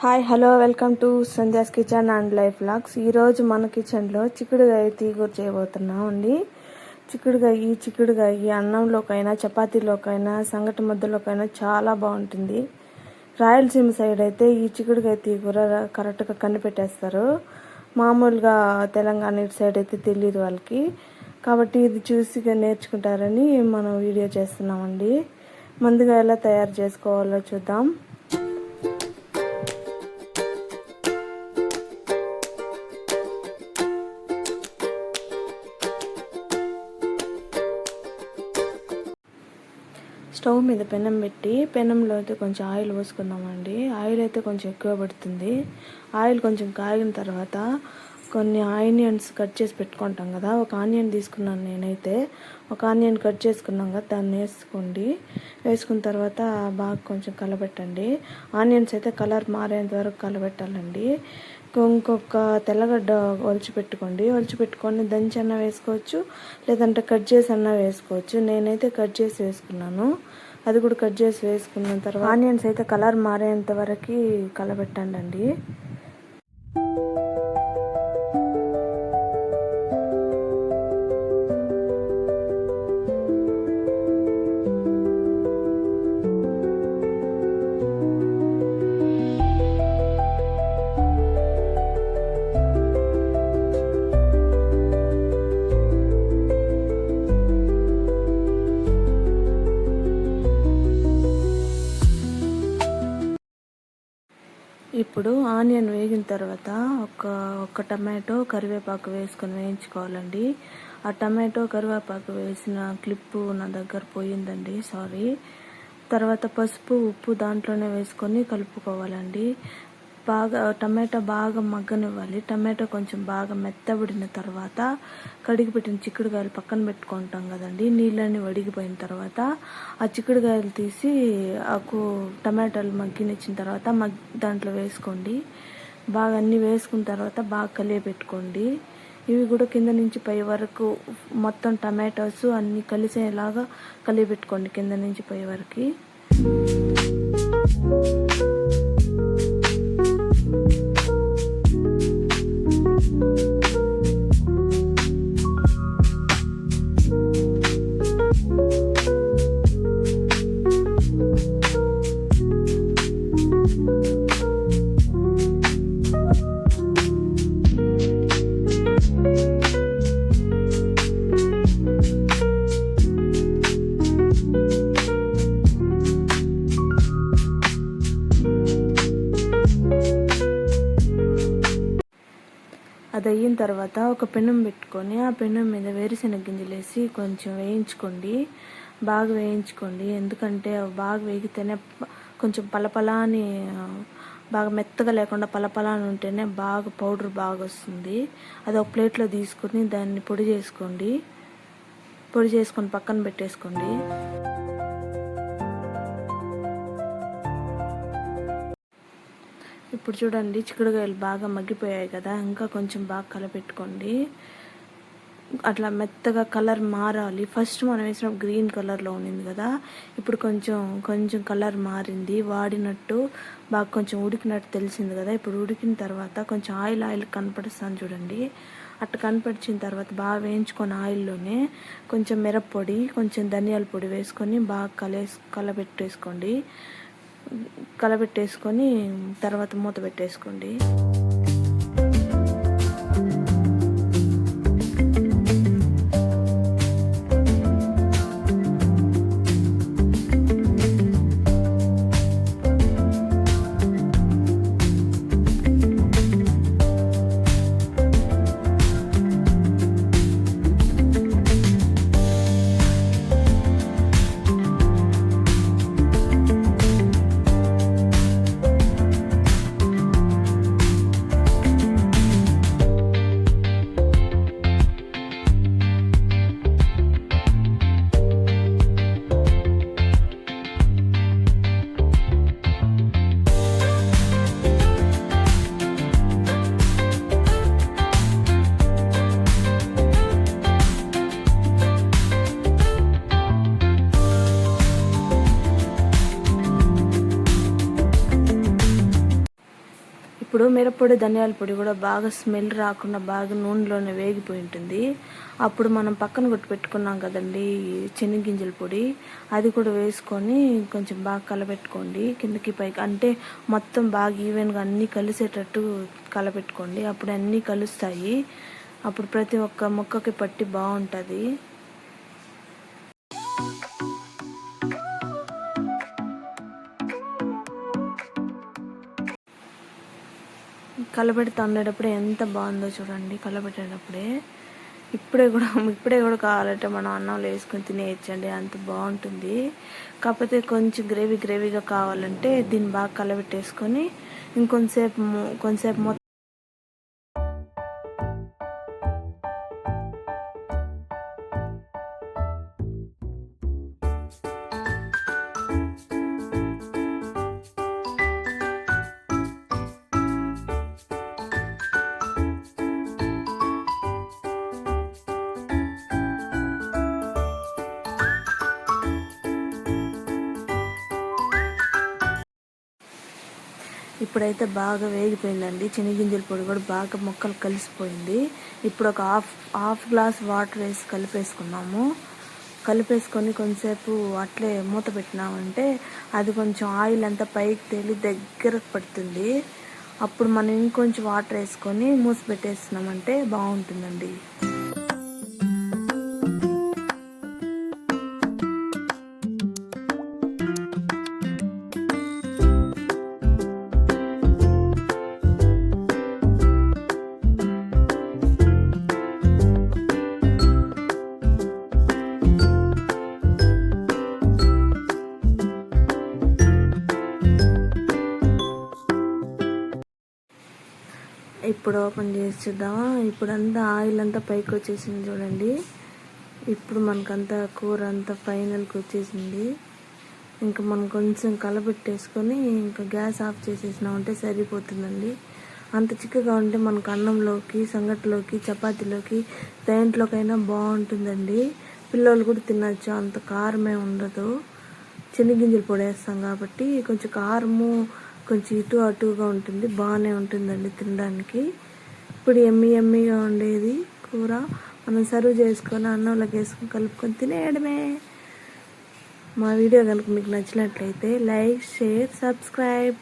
Hi hello welcome to Sandhya's kitchen and life vlogs. ఈరోజు మన కిచెన్లో చిక్కుడుగాయ తీగూర చేయబోతున్నాం అండి. చిక్కుడుగాయ అన్నంలోకైనా చపాతీలోకైనా సంగటి ముద్దలోకైనా చాలా బాగుంటుంది. రాయలసీమ సైడ్ అయితే ఈ చిక్కుడుగాయ తీగూర కరెక్ట్గా కనిపెట్టేస్తారు. మామూలుగా తెలంగాణ ఇటు సైడ్ అయితే తెలియదు వాళ్ళకి. కాబట్టి ఇది చూసి నేర్చుకుంటారని మనం వీడియో చేస్తున్నామండి. ముందుగా ఎలా తయారు చేసుకోవాలో చూద్దాం. స్టవ్ మీద పెనం పెట్టి పెనంలో అయితే కొంచెం ఆయిల్ పోసుకుందామండి. ఆయిల్ అయితే కొంచెం ఎక్కువ పడుతుంది. ఆయిల్ కొంచెం కాగిన తర్వాత కొన్ని ఆనియన్స్ కట్ చేసి పెట్టుకుంటాం కదా, ఒక ఆనియన్ తీసుకున్నాను నేనైతే. ఒక ఆనియన్ కట్ చేసుకున్నాం కదా, దాన్ని వేసుకోండి. వేసుకున్న తర్వాత బాగా కొంచెం కలబెట్టండి. ఆనియన్స్ అయితే కలర్ మారేంత వరకు కలబెట్టాలండి. ఇంకొక తెల్లగడ్డ ఒలిచిపెట్టుకొని దంచి అన్న వేసుకోవచ్చు, లేదంటే కట్ చేసి అన్న వేసుకోవచ్చు. నేనైతే కట్ చేసి వేసుకున్నాను. అది కూడా కట్ చేసి వేసుకున్న తర్వాత ఆనియన్స్ అయితే కలర్ మారేంత వరకు కలబెట్టండి. ఇప్పుడు ఆనియన్ వేగిన తర్వాత ఒక టమాటో కరివేపాకు వేసుకొని వేయించుకోవాలండి. ఆ టమాటో కరివేపాకు వేసిన క్లిప్పు నా దగ్గర పోయిందండి, సారీ. తర్వాత పసుపు ఉప్పు దాంట్లోనే వేసుకొని కలుపుకోవాలండి. టమాటో బాగా మగ్గనివ్వాలి. టమాటో కొంచెం బాగా మెత్తబడిన తర్వాత కడిగి పెట్టిన చిక్కుడుకాయలు పక్కన పెట్టుకుంటాం కదండి. నీళ్ళని వడిగిపోయిన తర్వాత ఆ చిక్కుడుకాయలు తీసి టమాటాలు మగ్గినిచ్చిన తర్వాత దాంట్లో వేసుకోండి. బాగా అన్నీ వేసుకున్న తర్వాత బాగా కలియపెట్టుకోండి. ఇవి కూడా కింద నుంచి పై వరకు మొత్తం టమాటోస్ అన్నీ కలిసేలాగా కలియపెట్టుకోండి కింద నుంచి పై వరకు. అది అయిన తర్వాత ఒక పెనం పెట్టుకొని ఆ పెనం మీద వేరుశెనగ గింజలు వేసి కొంచెం బాగా వేయించుకోండి. ఎందుకంటే అవి బాగా వేగితేనే కొంచెం పలపలాని, బాగా మెత్తగా లేకుండా పలపలాని ఉంటేనే బాగా పౌడర్ బాగా వస్తుంది. అది ఒక ప్లేట్లో తీసుకొని దాన్ని పొడి చేసుకొని పక్కన పెట్టేసుకోండి. ఇప్పుడు చూడండి, చిక్కుడుకాయలు బాగా మగ్గిపోయాయి కదా, ఇంకా కొంచెం బాగా కలపెట్టుకోండి. అట్లా మెత్తగా కలర్ మారాలి. ఫస్ట్ మనం వేసిన గ్రీన్ కలర్లో ఉండింది కదా, ఇప్పుడు కొంచెం కలర్ మారింది, వాడినట్టు బాగా కొంచెం ఉడికినట్టు తెలిసింది కదా. ఇప్పుడు ఉడికిన తర్వాత కొంచెం ఆయిల్ కనపడుస్తుంది చూడండి. అట్లా కనపడిచిన తర్వాత బాగా వేయించుకొని ఆయిల్లోనే కొంచెం మిరప్పొడి కొంచెం ధనియాల పొడి వేసుకొని బాగా కలబెట్టేసుకొని తర్వాత మూత పెట్టేసుకోండి. ఇప్పుడు మిరప్పొడి ధనియాల పొడి కూడా బాగా స్మెల్ రాకుండా బాగా నూనెలోనే వేగిపోయి ఉంటుంది. అప్పుడు మనం పక్కన కొట్టి పెట్టుకున్నాం కదండి శనగగింజల పొడి, అది కూడా వేసుకొని కొంచెం బాగా కలపెట్టుకోండి. కిందకి పైకి అంటే మొత్తం బాగా ఈవెన్గా అన్నీ కలిసేటట్టు కలపెట్టుకోండి. అప్పుడు అన్నీ కలుస్తాయి. అప్పుడు ప్రతి ఒక్క ముక్కకి పట్టి బాగుంటుంది. కలపెడుతూ ఉండేటప్పుడే ఎంత బాగుందో చూడండి. కలపెట్టేటప్పుడే ఇప్పుడే కూడా కావాలంటే మనం అన్నంలో వేసుకొని తినేయచ్చండి, అంత బాగుంటుంది. కాకపోతే కొంచెం గ్రేవీగా కావాలంటే దీన్ని బాగా కలపెట్టేసుకొని కొంచెంసేపు ఇప్పుడైతే బాగా వేగిపోయిందండి. శనగగింజల పొడి కూడా బాగా ముక్కలు కలిసిపోయింది. ఇప్పుడు ఒక హాఫ్ గ్లాస్ వాటర్ వేసి కలిపేసుకొని కొంచెంసేపు అట్లే మూత పెట్టినామంటే అది కొంచెం ఆయిల్ అంతా పైకి తేలి దగ్గరకు పడుతుంది. అప్పుడు మనం ఇంకొంచెం వాటర్ వేసుకొని మూసి పెట్టేస్తున్నామంటే బాగుంటుందండి. ఇప్పుడు ఓపెన్ చేసి చూద్దామా. ఇప్పుడు అంతా ఆయిల్ అంతా పైకి వచ్చేసింది చూడండి. ఇప్పుడు మనకంతా కూర అంతా ఫైనల్కి వచ్చేసింది. ఇంకా మనం కొంచెం కలబెట్టేసుకొని ఇంకా గ్యాస్ ఆఫ్ చేసేసినామంటే సరిపోతుందండి. అంత చిక్కగా ఉంటే మనకు అన్నంలోకి, సంగటిలోకి, చపాతీలోకి, దేంట్లోకైనా బాగుంటుందండి. పిల్లలు కూడా తినచ్చు, అంత కారమే ఉండదు. శనగగింజలు పొడి వేస్తాం కాబట్టి కొంచెం కారము కొంచెం ఇటు అటుగా ఉంటుంది, బాగానే ఉంటుందండి తినడానికి. ఇప్పుడు ఎమ్మీగా ఉండేది కూర మనం సర్వ్ చేసుకొని అన్నంలోకి వేసుకొని కలుపుకొని తినేయడమే. మా వీడియో కనుక మీకు నచ్చినట్లయితే లైక్, షేర్, సబ్స్క్రైబ్.